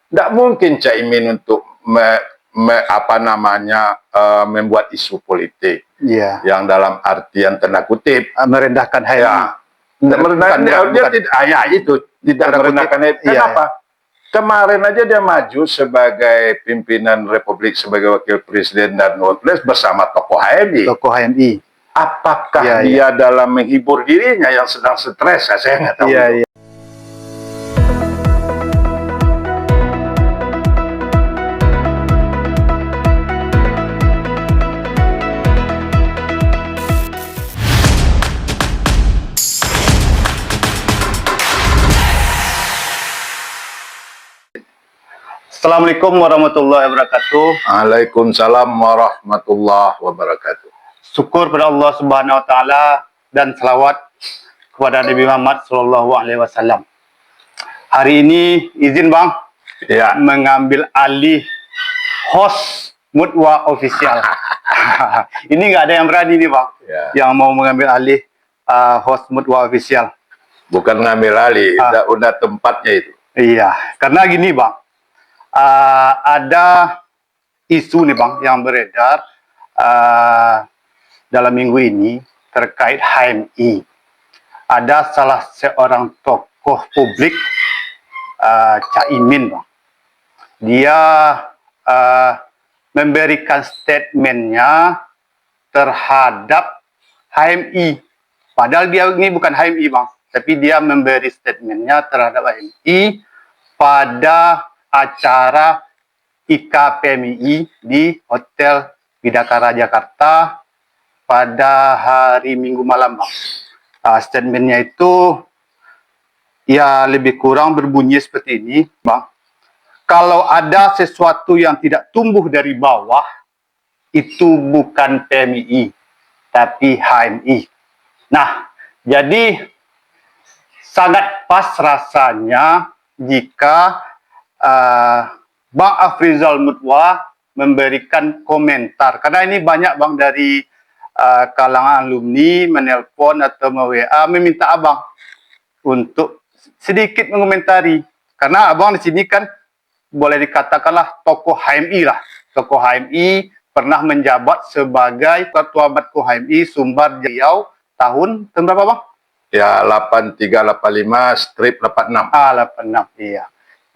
Tidak mungkin Caimin untuk membuat isu politik yang dalam artian tanda kutip merendahkan HMI. Ya, tidak merendahkan HMI. Kenapa? Kemarin aja dia maju sebagai pimpinan Republik, sebagai wakil presiden dan wapres bersama tokoh HMI. Tokoh HMI. Apakah dia dalam menghibur dirinya yang sedang stres? Saya nggak tahu. Assalamualaikum warahmatullahi wabarakatuh. Waalaikumsalam warahmatullahi wabarakatuh. Syukur pada Allah Subhanahu wa taala dan selawat kepada Nabi Muhammad sallallahu alaihi wasallam. Hari ini izin Bang mengambil alih host Mutwa Official. Ini nggak ada yang berani nih Bang yang mau mengambil alih host Mutwa Official. Bukan ngambil alih, udah tempatnya itu. Iya, karena gini Bang. Ada isu nih Bang yang beredar dalam minggu ini terkait HMI. Ada salah seorang tokoh publik, Caimin Bang. Dia memberikan statementnya terhadap HMI. Padahal dia ini bukan HMI Bang, tapi dia memberi statementnya terhadap HMI pada acara IKPMI di Hotel Bidakara Jakarta pada hari Minggu malam Bang. Statementnya itu ya lebih kurang berbunyi seperti ini Bang. Kalau ada sesuatu yang tidak tumbuh dari bawah, itu bukan PMI tapi HMI. Nah, jadi sangat pas rasanya jika Bang Afrizal Mutwa memberikan komentar, karena ini banyak Bang dari kalangan alumni menelpon atau WA meminta Abang untuk sedikit mengomentari, karena Abang di sini kan boleh dikatakanlah tokoh HMI lah, tokoh HMI pernah menjabat sebagai Ketua Batko HMI Sumbar Riau tahun berapa Bang? Ya 8385/86. 86 iya.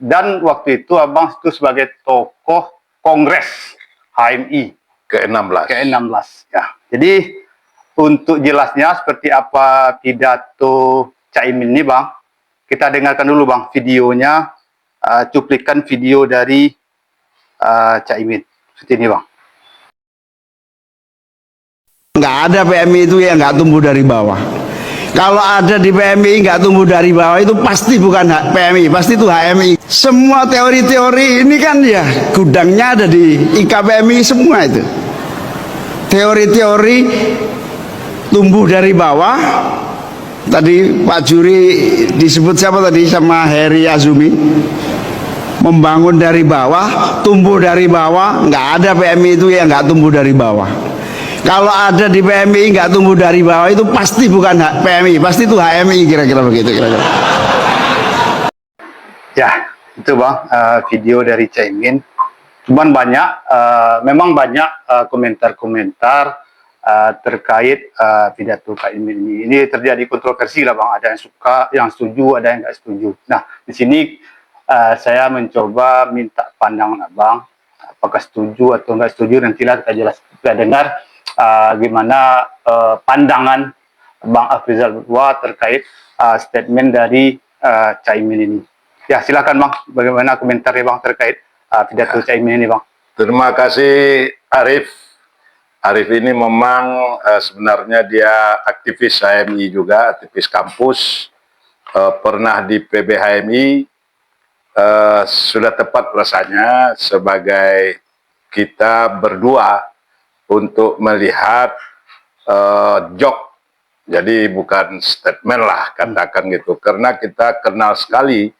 Dan waktu itu Abang itu sebagai tokoh Kongres HMI ke-16 ya. Jadi untuk jelasnya seperti apa pidato Caimin ini Bang, kita dengarkan dulu Bang videonya, cuplikan video dari Caimin seperti ini Bang. Nggak ada PMI itu yang nggak tumbuh dari bawah. Kalau ada di PMI nggak tumbuh dari bawah, itu pasti bukan PMI, pasti itu HMI. Semua teori-teori ini kan ya gudangnya ada di IKPMI semua itu. Teori-teori tumbuh dari bawah. Tadi Pak Juri disebut siapa tadi sama Heri Azumi, membangun dari bawah, tumbuh dari bawah. Nggak ada PMI itu yang nggak tumbuh dari bawah. Kalau ada di PMI nggak tumbuh dari bawah, itu pasti bukan PMI, pasti itu HMI, kira-kira begitu kira-kira. Ya, itu Bang video dari Caimin. Cuman banyak, memang banyak komentar-komentar terkait pidato Caimin ini. Ini terjadi kontroversi lah Bang. Ada yang suka, yang setuju, ada yang nggak setuju. Nah, di sini saya mencoba minta pandangan Abang, apakah setuju atau nggak setuju. Nantilah kita dengar gimana pandangan Bang Afrizal Mutwa terkait statement dari Caimin ini. Ya silakan Bang, bagaimana komentarnya Bang terkait pidato Caimin ini Bang? Terima kasih Arif. Arif ini memang sebenarnya dia aktivis HMI juga, aktivis kampus, pernah di PB HMI, sudah tepat rasanya sebagai kita berdua untuk melihat jok, jadi bukan statement lah katakan gitu, karena kita kenal sekali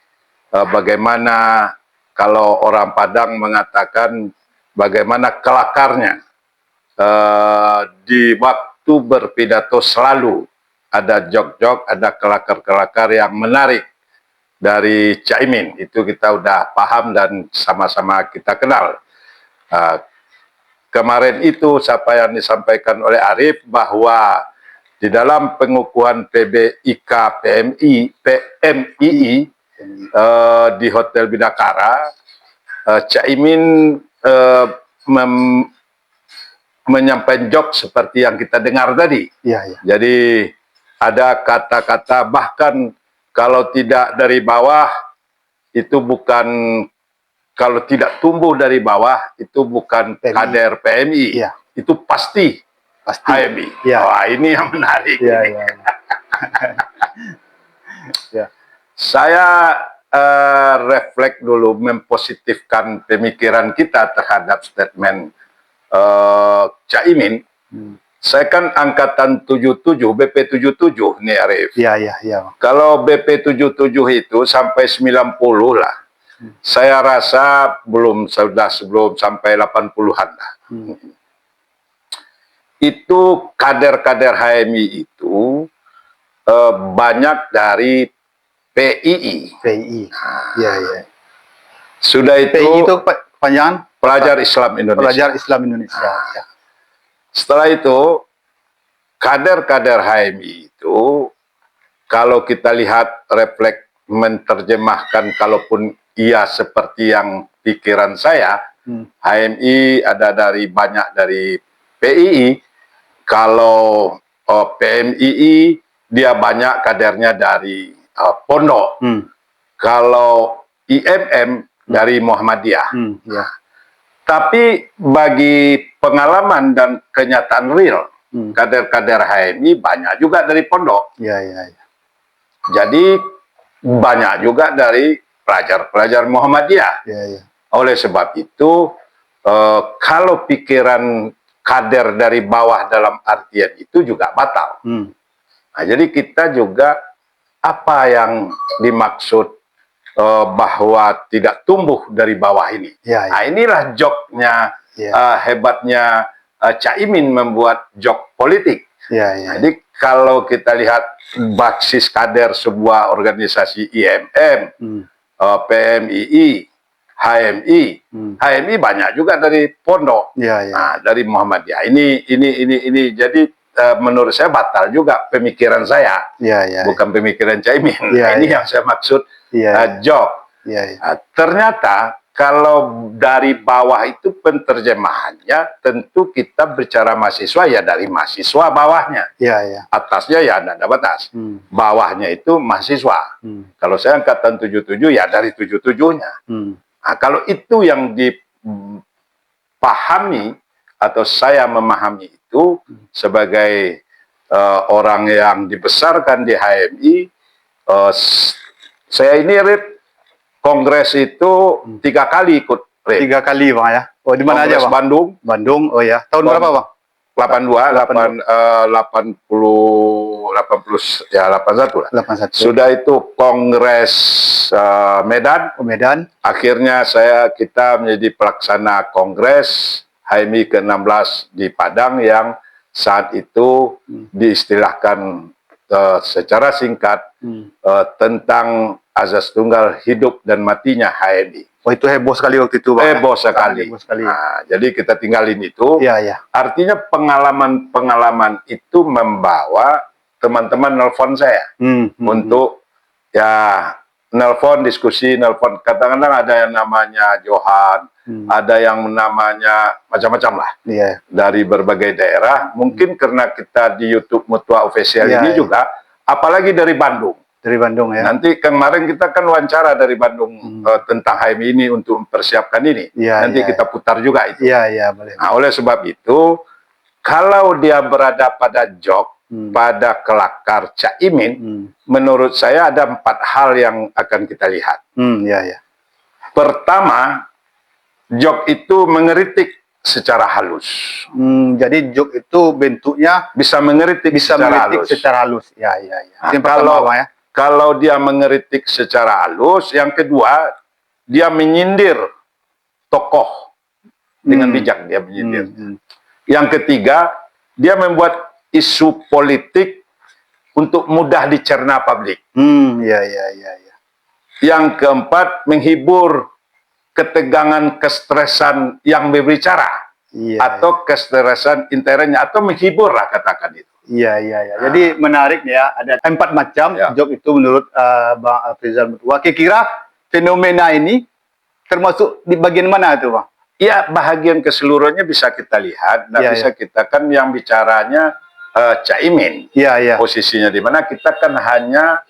bagaimana kalau orang Padang mengatakan bagaimana kelakarnya di waktu berpidato selalu ada jok-jok, ada kelakar-kelakar yang menarik dari Caimin. Itu kita udah paham dan sama-sama kita kenal. Kemarin itu apa yang disampaikan oleh Arief bahwa di dalam pengukuhan PBIK PMII di Hotel Bidakara, Caimin menyampaikan jok seperti yang kita dengar tadi. Iya, iya. Jadi ada kata-kata bahkan kalau tidak dari bawah itu bukan, kalau tidak tumbuh dari bawah itu bukan PMI. kader PMI, Iya. itu pasti HMI. Iya. Wah, ini yang menarik. Iya, iya. Ya. Saya refleks dulu mempositifkan pemikiran kita terhadap statement Caimin. Saya kan angkatan 77, BP 77 nih Arif. Iya, iya, iya. Kalau BP 77 itu sampai 90 lah. Saya rasa sudah sebelum sampai 80-an lah. Itu kader-kader HMI itu banyak dari PII. PII. Iya, iya. Sudah itu, PII itu kepanjangan Pelajar Islam Indonesia. Pelajar Islam Indonesia. Ya. Setelah itu, kader-kader HMI itu, kalau kita lihat refleks menerjemahkan, kalaupun iya seperti yang pikiran saya, HMI ada banyak dari PII. Kalau PMII, dia banyak kadernya dari pondok. Kalau IMM dari Muhammadiyah. Ya. Tapi bagi pengalaman dan kenyataan real, kader-kader HMI banyak juga dari pondok. Iya, iya, iya. Jadi banyak juga dari pelajar-pelajar Muhammadiyah. Iya, iya. Oleh sebab itu, kalau pikiran kader dari bawah dalam artian itu juga batal. Nah, jadi kita juga apa yang dimaksud bahwa tidak tumbuh dari bawah ini. Ya, ya. Nah, inilah joknya, hebatnya Caimin membuat jok politik. Ya, ya. Jadi kalau kita lihat basis kader sebuah organisasi IMM, PMII, HMI, HMI banyak juga dari pondok, Ya, ya. nah, dari Muhammadiyah. Ini jadi menurut saya batal juga pemikiran saya, Ya, ya. bukan pemikiran Caimin. Ya, Nah, ini ya. yang saya maksud Ya, jok. ya, ya. Ternyata kalau dari bawah itu penterjemahannya tentu kita bicara mahasiswa ya dari mahasiswa bawahnya. Ya, ya. Atasnya ya tidak ada batas. Bawahnya itu mahasiswa. Kalau saya angkatan 77 ya dari 77-nya. Nah, kalau itu yang dipahami atau saya memahami itu sebagai orang yang dibesarkan di HMI, saya ini kongres itu 3 kali ikut. 3 kali Bang ya. Oh, di mana aja Kongres Bang? Bandung. Bandung. Oh ya. Tahun berapa Bang? 80, 80 ya 81 lah. 81. Sudah itu kongres Medan. Oh, Medan. Akhirnya kita menjadi pelaksana kongres HMI ke-16 di Padang yang saat itu diistilahkan secara singkat tentang azas tunggal hidup dan matinya HMI. Oh, itu heboh sekali waktu itu Bang. Heboh sekali. Heboh sekali. Nah, jadi kita tinggalin itu. Iya, iya. Artinya pengalaman-pengalaman itu membawa teman-teman nelpon saya untuk ya nelpon, diskusi, nelpon. Kadang-kadang ada yang namanya Johan, ada yang namanya macam-macam lah. Iya. Dari berbagai daerah. Mungkin karena kita di YouTube Mutua Official ini juga, apalagi dari Bandung. Dari Bandung ya. Nanti kemarin kita kan wawancara dari Bandung tentang HMI ini untuk mempersiapkan ini. Nanti kita putar juga itu. Iya, iya, boleh. Nah, oleh sebab itu, kalau dia berada pada jok, pada kelakar Caimin, menurut saya ada 4 hal yang akan kita lihat. Iya, iya. Pertama, jok itu mengeritik secara halus. Jadi jok itu bentuknya Bisa mengeritik secara halus. Ya, ya, ya. Nah, Yang pertama, Bang ya. Kalau dia mengeritik secara halus, yang kedua, dia menyindir tokoh dengan bijak, dia menyindir. Yang ketiga, dia membuat isu politik untuk mudah dicerna publik. Iya, iya, iya, iya. Yang keempat, menghibur ketegangan, kestresan yang berbicara. Iya, Atau kestresan internnya, atau menghibur lah katakan itu. iya, iya, iya. Jadi menarik ya, ada 4 macam Ya. joke itu menurut Bang Afrizal Mertua. Kira-kira fenomena ini termasuk di bagian mana itu, Bang? Ya, bahagian keseluruhannya bisa kita lihat, nggak Ya, bisa kita kan yang bicaranya Caimin. Iya, iya. Posisinya di mana kita kan hanya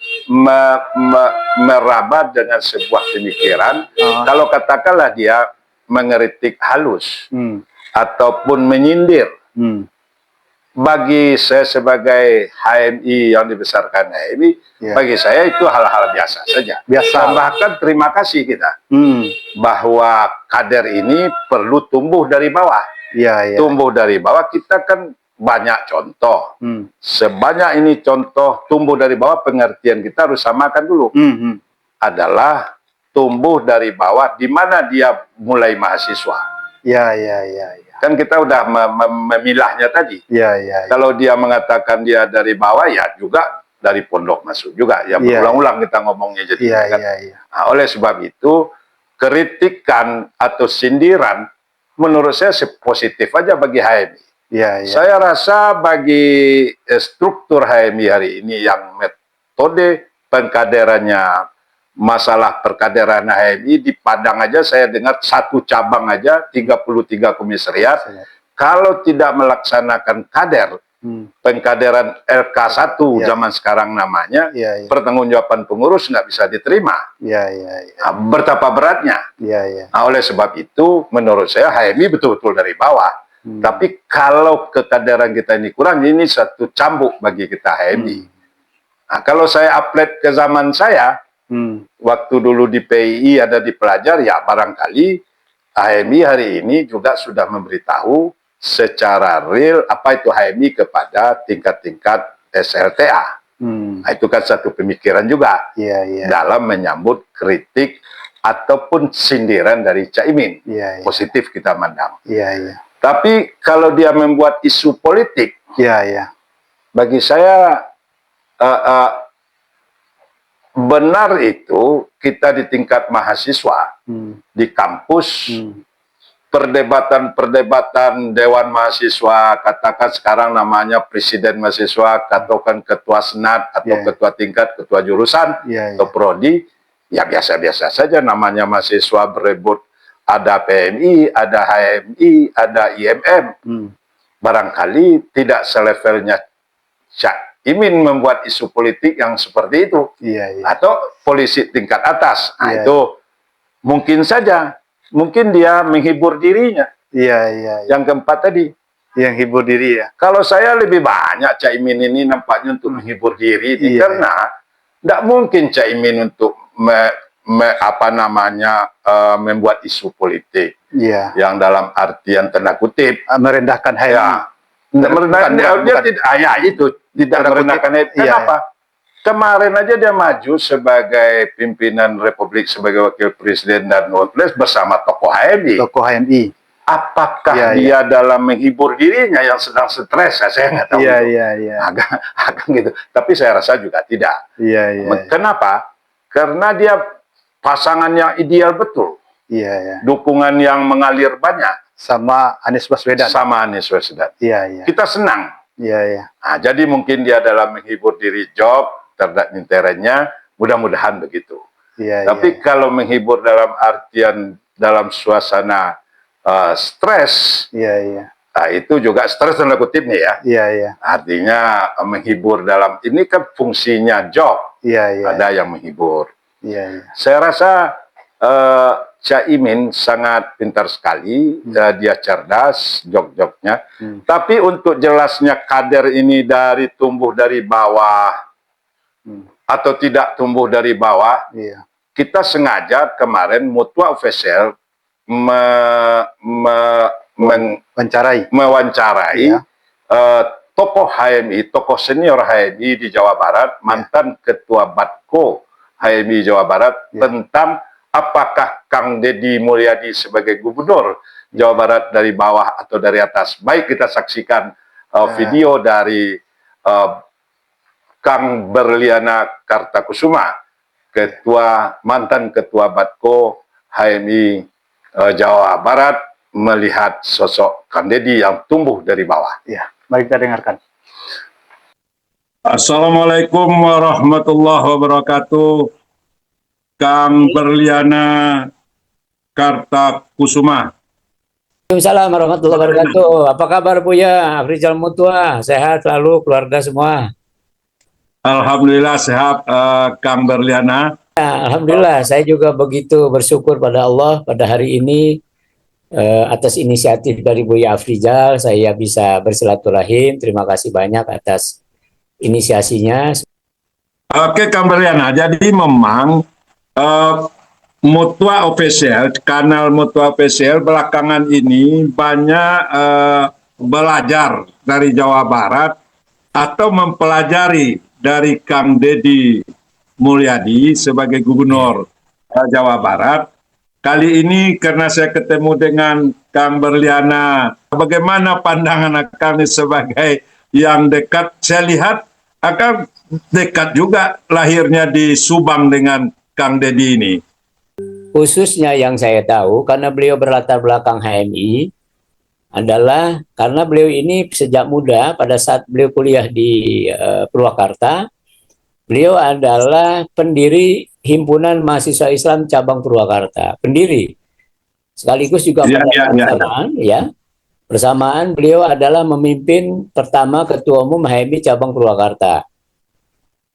meraba dengan sebuah pemikiran. Kalau katakanlah dia mengeritik halus ataupun menyindir, bagi saya sebagai HMI yang dibesarkan HMI, Ya. bagi saya itu hal-hal biasa saja. Biasa. Dan bahkan terima kasih kita bahwa kader ini perlu tumbuh dari bawah. Iya, iya. Tumbuh dari bawah, kita kan banyak contoh. Sebanyak ini contoh tumbuh dari bawah, pengertian kita harus samakan dulu. Adalah tumbuh dari bawah, di mana dia mulai mahasiswa. Iya, iya, iya, iya. Kan kita udah memilahnya tadi. Iya, iya. Kalau dia mengatakan dia dari bawah, ya juga dari pondok masuk juga. Ya berulang-ulang kita ngomongnya jadi. Iya, kan? iya, iya. Nah, oleh sebab itu, kritikan atau sindiran menurut saya positif aja bagi HMI. Iya, iya. Saya rasa bagi struktur HMI hari ini yang metode pengkaderannya, masalah perkaderan HMI di Padang aja saya dengar satu cabang aja 33 komisariat. Kalau tidak melaksanakan kader, pengkaderan LK1 zaman sekarang namanya, pertanggungjawaban pengurus nggak bisa diterima. Nah, betapa beratnya. Nah, oleh sebab itu, menurut saya HMI betul-betul dari bawah. Tapi kalau kekaderan kita ini kurang, ini satu cambuk bagi kita HMI. Nah, kalau saya update ke zaman saya, waktu dulu di PII ada di pelajar, ya barangkali HMI hari ini juga sudah memberitahu secara real apa itu HMI kepada tingkat-tingkat SLTA. Nah, itu kan satu pemikiran juga dalam menyambut kritik ataupun sindiran dari Caimin. Positif kita mandang. Tapi kalau dia membuat isu politik, bagi saya benar itu kita di tingkat mahasiswa, di kampus, perdebatan-perdebatan Dewan Mahasiswa, katakan sekarang namanya Presiden Mahasiswa, katakan Ketua Senat, atau Ketua Tingkat, Ketua Jurusan, atau Prodi, ya biasa-biasa saja namanya mahasiswa berebut, ada PMI, ada HMI, ada IMM. Barangkali tidak selevelnya Caimin membuat isu politik yang seperti itu, atau polisi tingkat atas. Nah, itu mungkin saja, mungkin dia menghibur dirinya. Yang keempat tadi, yang hibur diri ya. Kalau saya lebih banyak Caimin ini nampaknya untuk menghibur diri, karena tidak mungkin Caimin untuk membuat isu politik yang dalam artian tanda kutip merendahkan HMI. Merendahkan dia tidak merendahkan HMI. Kenapa? Kemarin aja dia maju sebagai pimpinan Republik, sebagai wakil presiden dan wapres bersama tokoh HMI. Tokoh HMI. Apakah dia dalam menghibur dirinya yang sedang stres? Saya nggak tahu. Agak gitu. Tapi saya rasa juga tidak. Kenapa? Karena dia pasangan yang ideal betul. Dukungan yang mengalir banyak. Sama Anies Baswedan. Kita senang. Nah, jadi mungkin dia dalam menghibur diri job terhadap internnya, mudah-mudahan begitu. Tapi kalau menghibur dalam artian dalam suasana stres, nah, itu juga stres tanda kutip nih ya. Artinya menghibur dalam ini kan fungsinya job. Ada yang menghibur. Saya rasa Caimin sangat pintar sekali, dia cerdas, jok-joknya. Tapi untuk jelasnya kader ini tumbuh dari bawah atau tidak tumbuh dari bawah, kita sengaja kemarin Mutua Official mewawancarai tokoh HMI, tokoh senior HMI di Jawa Barat, mantan Ketua Batko HMI Jawa Barat, tentang apakah Kang Deddy Mulyadi sebagai gubernur Jawa Barat dari bawah atau dari atas. Baik, kita saksikan video dari Kang Berliana Kartakusuma mantan ketua Batko HMI Jawa Barat melihat sosok Kang Deddy yang tumbuh dari bawah. Ya, mari kita dengarkan. Assalamualaikum warahmatullahi wabarakatuh. Kang Berliana Kartakusuma. Waalaikumsalam warahmatullahi wabarakatuh. Apa kabar Buya? Afrizal Mutua, sehat selalu keluarga semua. Alhamdulillah sehat, Kang Berliana. Ya, alhamdulillah, saya juga begitu bersyukur pada Allah pada hari ini atas inisiatif dari Buya Afrizal saya bisa bersilaturahim. Terima kasih banyak atas inisiasinya. Oke Kang Berliana, jadi memang Mutua Official, kanal Mutua Official belakangan ini banyak belajar dari Jawa Barat atau mempelajari dari Kang Deddy Mulyadi sebagai Gubernur Jawa Barat. Kali ini karena saya ketemu dengan Kang Berliana, bagaimana pandangan Kang sebagai yang dekat? Saya lihat akan dekat juga lahirnya di Subang dengan Kang Deddy ini. Khususnya yang saya tahu karena beliau berlatar belakang HMI adalah karena beliau ini sejak muda pada saat beliau kuliah di Purwakarta, beliau adalah pendiri Himpunan Mahasiswa Islam Cabang Purwakarta, pendiri. Sekaligus juga bersamaan beliau adalah memimpin pertama Ketua Umum HMI Cabang Purwakarta.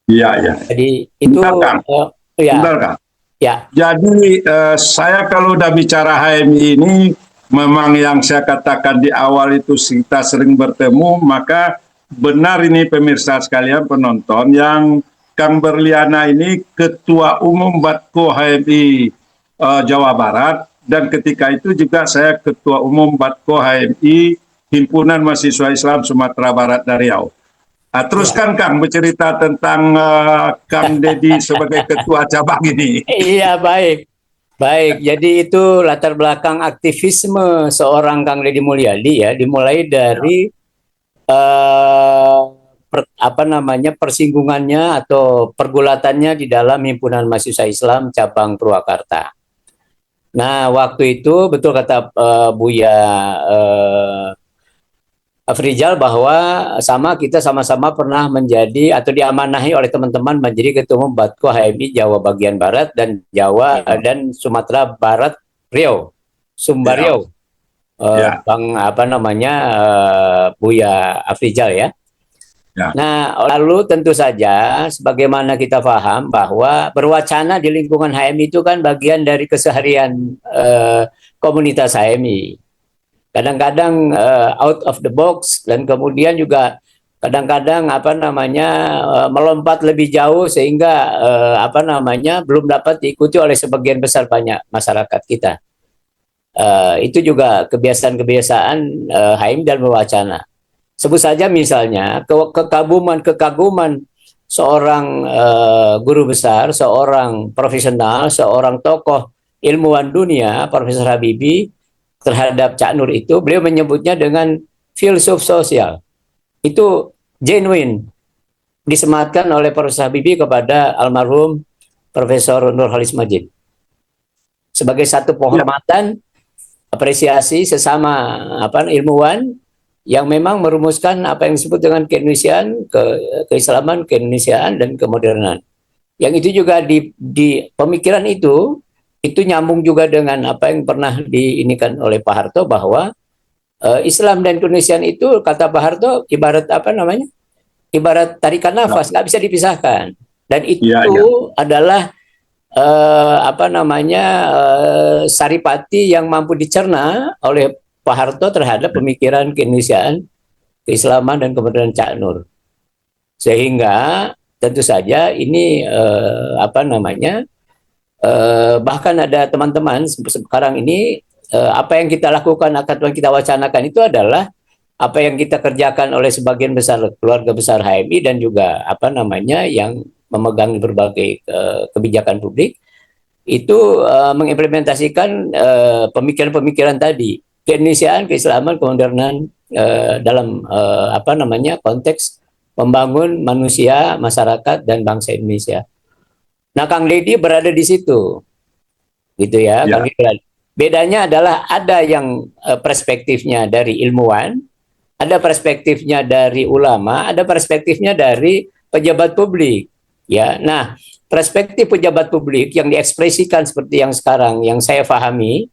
Iya. Jadi itu Bentar, Kang. Ya. Jadi saya kalau udah bicara HMI ini, memang yang saya katakan di awal itu kita sering bertemu, maka benar ini pemirsa sekalian penonton, yang Kang Berliana ini Ketua Umum Batko HMI Jawa Barat, dan ketika itu juga saya Ketua Umum Batko HMI Himpunan Mahasiswa Islam Sumatera Barat dari Riau. Teruskan Kang bercerita tentang Kang Deddy sebagai ketua cabang ini. Iya, baik. Jadi itu latar belakang aktivisme seorang Kang Deddy Mulyadi ya, dimulai dari persinggungannya atau pergulatannya di dalam Himpunan Mahasiswa Islam Cabang Purwakarta. Nah, waktu itu betul kata Buya Afrizal bahwa kita sama-sama pernah menjadi atau diamanahi oleh teman-teman menjadi Ketua Umum Batko HMI Jawa bagian Barat dan Jawa dan Sumatera Barat Riau, Sumbar Riau. Bang Buya Afrizal ya. Nah, lalu tentu saja sebagaimana kita paham bahwa berwacana di lingkungan HMI itu kan bagian dari keseharian komunitas HMI. Kadang-kadang out of the box dan kemudian juga kadang-kadang melompat lebih jauh sehingga belum dapat diikuti oleh sebagian besar banyak masyarakat kita. Itu juga kebiasaan-kebiasaan HMI dan berwacana. Sebut saja misalnya kekaguman seorang guru besar, seorang profesional, seorang tokoh ilmuwan dunia, Profesor Habibie, terhadap Cak Nur itu, beliau menyebutnya dengan filsuf sosial. Itu genuine, disematkan oleh Profesor Habibie kepada almarhum Profesor Nurholis Majid. Sebagai satu penghormatan, apresiasi sesama ilmuwan yang memang merumuskan apa yang disebut dengan keindonesiaan, keislaman, keindonesiaan, dan kemodernan. Yang itu juga di pemikiran itu nyambung juga dengan apa yang pernah diinikan oleh Pak Harto bahwa Islam dan Keindonesiaan itu kata Pak Harto ibarat ibarat tarikan nafas, nggak bisa dipisahkan. Dan itu adalah saripati yang mampu dicerna oleh Pak Harto terhadap pemikiran keindonesiaan, keislaman, dan kemodernan Cak Nur. Sehingga tentu saja ini bahkan ada teman-teman sekarang ini apa yang kita lakukan, yang kita wacanakan itu adalah apa yang kita kerjakan oleh sebagian besar keluarga besar HMI dan juga yang memegang berbagai kebijakan publik itu mengimplementasikan pemikiran-pemikiran tadi, keindonesiaan, keislaman, kemodernan dalam konteks membangun manusia, masyarakat, dan bangsa Indonesia. Nah, Kang Deddy berada di situ, gitu ya. Ya. Kang Deddy. Bedanya adalah ada yang perspektifnya dari ilmuwan, ada perspektifnya dari ulama, ada perspektifnya dari pejabat publik. Ya, nah perspektif pejabat publik yang diekspresikan seperti yang sekarang, yang saya pahami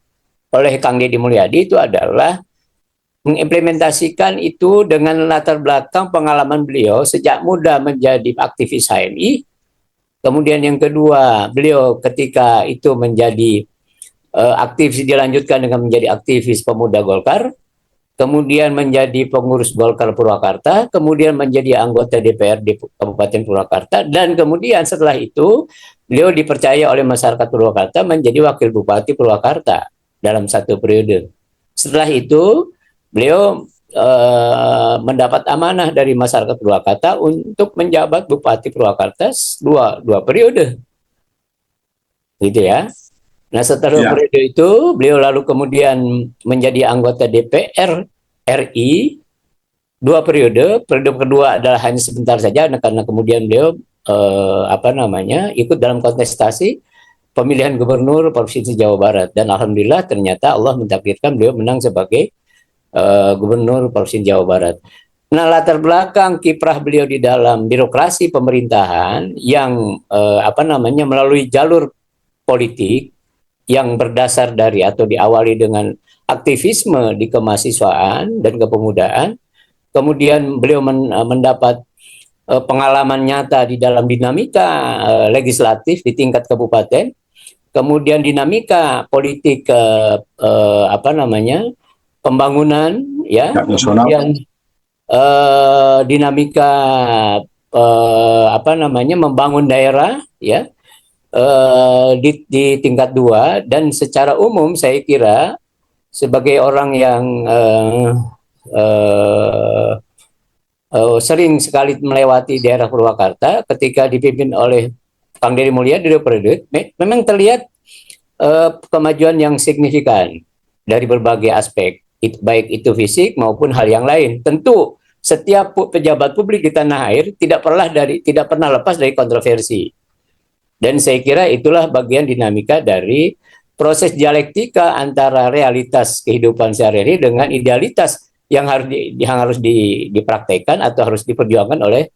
oleh Kang Deddy Mulyadi itu adalah mengimplementasikan itu dengan latar belakang pengalaman beliau sejak muda menjadi aktivis HMI. Kemudian yang kedua, beliau ketika itu menjadi aktivis dilanjutkan dengan menjadi aktivis pemuda Golkar, kemudian menjadi pengurus Golkar Purwakarta, kemudian menjadi anggota DPRD Kabupaten Purwakarta, dan kemudian setelah itu beliau dipercaya oleh masyarakat Purwakarta menjadi wakil bupati Purwakarta dalam satu periode. Setelah itu beliau mendapat amanah dari masyarakat Purwakarta untuk menjabat bupati Purwakarta dua periode, gitu ya. Nah, setelah periode itu, beliau lalu kemudian menjadi anggota DPR RI 2 periode. Periode kedua adalah hanya sebentar saja, karena kemudian beliau ikut dalam kontestasi pemilihan gubernur Provinsi Jawa Barat. Dan alhamdulillah ternyata Allah mentakdirkan beliau menang sebagai gubernur Provinsi Jawa Barat. Nah, latar belakang kiprah beliau di dalam birokrasi pemerintahan yang melalui jalur politik yang berdasar dari atau diawali dengan aktivisme di kemahasiswaan dan kepemudaan. Kemudian beliau mendapat pengalaman nyata di dalam dinamika legislatif di tingkat kabupaten, kemudian dinamika politik pembangunan, ya, kemudian dinamika membangun daerah, ya, di tingkat 2. Dan secara umum saya kira sebagai orang yang sering sekali melewati daerah Purwakarta ketika dipimpin oleh Kang Deddy Mulyadi di periode, memang terlihat kemajuan yang signifikan dari berbagai aspek, baik itu fisik maupun hal yang lain. Tentu setiap pejabat publik di tanah air tidak pernah lepas dari kontroversi. Dan saya kira itulah bagian dinamika dari proses dialektika antara realitas kehidupan sehari-hari dengan idealitas yang harus dipraktekkan atau harus diperjuangkan oleh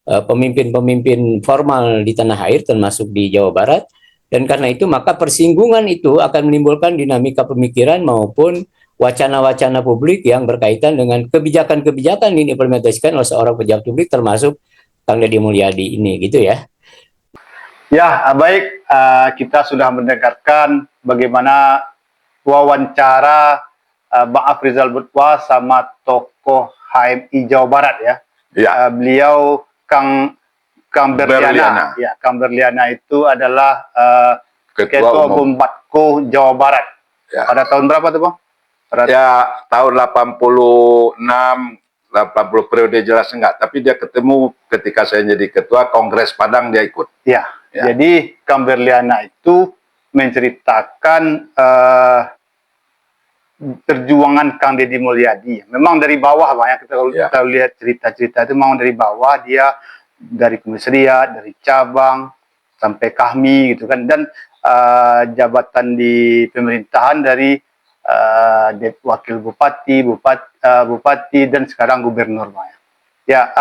pemimpin-pemimpin formal di tanah air, termasuk di Jawa Barat. Dan karena itu maka persinggungan itu akan menimbulkan dinamika pemikiran maupun wacana-wacana publik yang berkaitan dengan kebijakan-kebijakan yang diimplementasikan oleh seorang pejabat publik, termasuk Kang Deddy Mulyadi ini, gitu ya. Ya, baik, kita sudah mendengarkan bagaimana wawancara Bang Afrizal Budwa sama tokoh HMI Jawa Barat, ya. Ya. Beliau Kang Berliana. Ya, Kang Berliana itu adalah Ketua Umum Batko Jawa Barat. Ya. Pada tahun berapa tuh, Bang? Ya, tahun 86, 80 periode jelas enggak, tapi dia ketemu ketika saya jadi ketua Kongres Padang, dia ikut. Ya. Jadi Kang Berliana itu menceritakan perjuangan Kang Deddy Mulyadi. Memang dari bawah, Bang, ya. Kita lihat cerita-cerita itu memang dari bawah, dia dari komisariat, dari cabang sampai Kahmi, gitu kan, dan jabatan di pemerintahan dari wakil bupati, bupati, dan sekarang gubernur, Bang. Ya,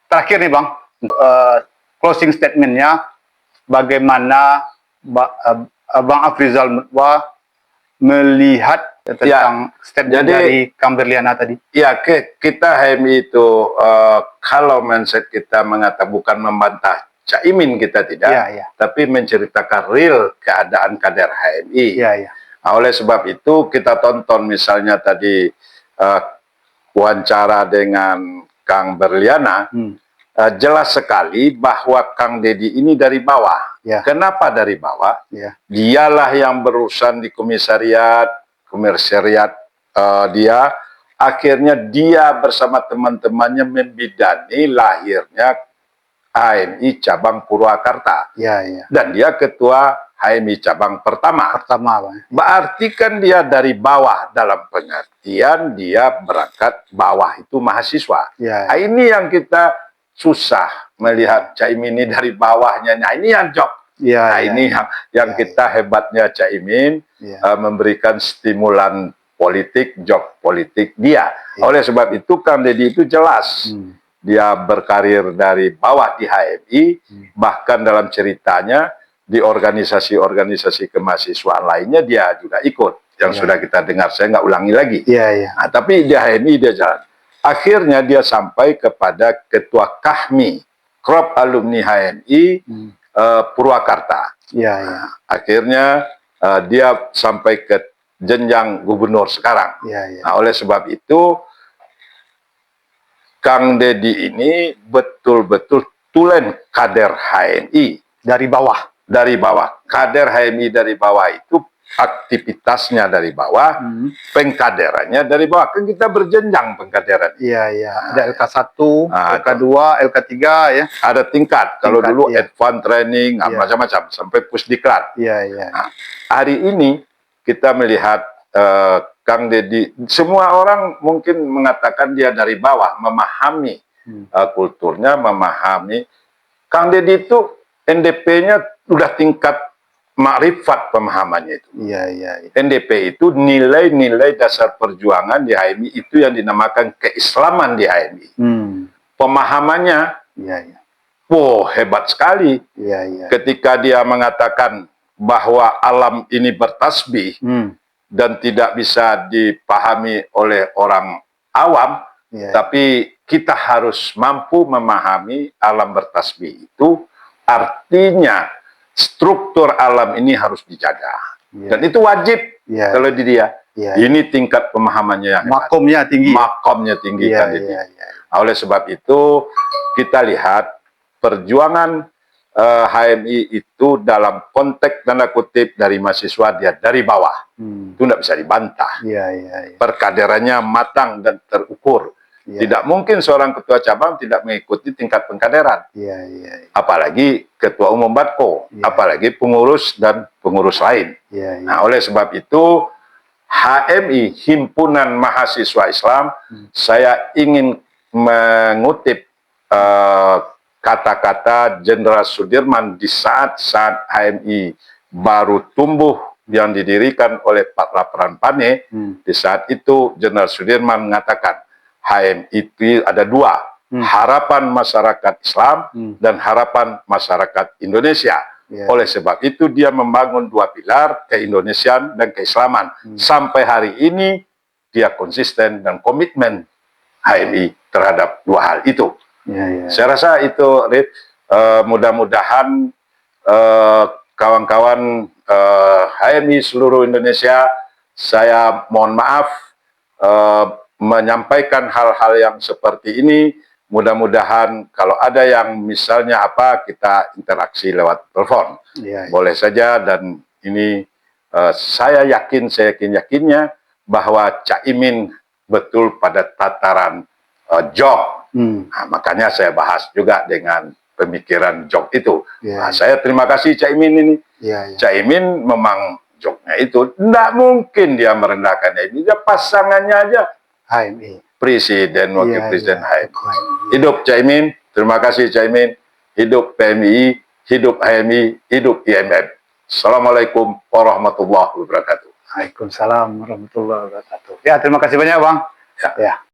terakhir nih, Bang, closing statementnya, bagaimana Bang Afrizal Budwa melihat tentang statement dari Kang Berliana tadi? Ya, kita HMI itu kalau mindset kita mengatakan bukan membantah Caimin, kita tidak, tapi menceritakan real keadaan kader HMI. Nah, oleh sebab itu kita tonton misalnya tadi wawancara dengan Kang Berliana. Jelas sekali bahwa Kang Deddy ini dari bawah. Kenapa dari bawah? Dialah yang berurusan di komisariat, dia. Akhirnya dia bersama teman-temannya membidani lahirnya HMI cabang Purwakarta. Dan dia ketua HMI cabang pertama. Berarti kan dia dari bawah, dalam pengertian dia berangkat bawah itu mahasiswa. Nah, ini yang kita susah melihat Caimin ini dari bawahnya. Nah ini yang job. Nah ini yang kita hebatnya Caimin, memberikan stimulan politik, job politik dia. Oleh sebab itu Kang Deddy itu jelas. Dia berkarir dari bawah di HMI, bahkan dalam ceritanya di organisasi-organisasi kemahasiswaan lainnya dia juga ikut. Yang sudah kita dengar, saya nggak ulangi lagi. Nah, tapi di HMI dia jalan. Akhirnya dia sampai kepada Ketua Kahmi, Krop Alumni HMI Purwakarta. Nah, akhirnya dia sampai ke jenjang gubernur sekarang. Nah, oleh sebab itu Kang Deddy ini betul-betul tulen kader HMI Dari bawah. dari bawah. Kader HMI dari bawah itu aktivitasnya dari bawah, pengkaderannya dari bawah. Kan kita berjenjang pengkaderan. Ada LK1, Nah, LK2, LK3 ya. Ada tingkat. Kalau Tingkat, dulu advance training, macam-macam sampai pusdiklat. Nah, hari ini kita melihat Kang Deddy, semua orang mungkin mengatakan dia dari bawah, memahami kulturnya, memahami. Kang Deddy itu NDP-nya udah tingkat makrifat pemahamannya itu. NDP itu nilai-nilai dasar perjuangan di HMI itu yang dinamakan keislaman di HMI. Pemahamannya, wow hebat sekali. Ketika dia mengatakan bahwa alam ini bertasbih, dan tidak bisa dipahami oleh orang awam, tapi kita harus mampu memahami alam bertasbih itu artinya struktur alam ini harus dijaga, dan itu wajib kalau di dia. Ini tingkat pemahamannya yang hebat. Makomnya tinggi kan ini. Oleh sebab itu kita lihat perjuangan HMI itu dalam konteks tanda kutip dari mahasiswa dia dari bawah, itu tidak bisa dibantah. Perkaderannya matang dan terukur. Tidak mungkin seorang ketua cabang tidak mengikuti tingkat pengkaderan. Apalagi ketua umum Batko, apalagi pengurus dan pengurus lain. Nah, oleh sebab itu HMI, Himpunan Mahasiswa Islam, saya ingin mengutip kata-kata Jenderal Sudirman di saat-saat HMI baru tumbuh yang didirikan oleh Pak Lapran Pane. Di saat itu Jenderal Sudirman mengatakan HMI itu ada dua, harapan masyarakat Islam dan harapan masyarakat Indonesia. Oleh sebab itu dia membangun dua pilar, keindonesiaan dan keislaman. Sampai hari ini dia konsisten dan komitmen HMI terhadap dua hal itu. Saya rasa itu, Rit, mudah-mudahan kawan-kawan HMI seluruh Indonesia, saya mohon maaf menyampaikan hal-hal yang seperti ini. Mudah-mudahan kalau ada yang misalnya apa, kita interaksi lewat telepon. Boleh saja, dan ini saya yakinnya bahwa Caimin betul pada tataran job. Nah, makanya saya bahas juga dengan pemikiran job itu. Nah, saya terima kasih Caimin ini. Caimin memang jobnya itu tidak mungkin dia merendahkan ini. Dia pasangannya aja HMI. Presiden, Wakil Presiden HMI. Hidup Caimin, terima kasih Caimin. Hidup PMI, hidup HMI, hidup IMM. Assalamualaikum warahmatullahi wabarakatuh. Waalaikumsalam warahmatullahi wabarakatuh. Ya, terima kasih banyak Bang. Ya.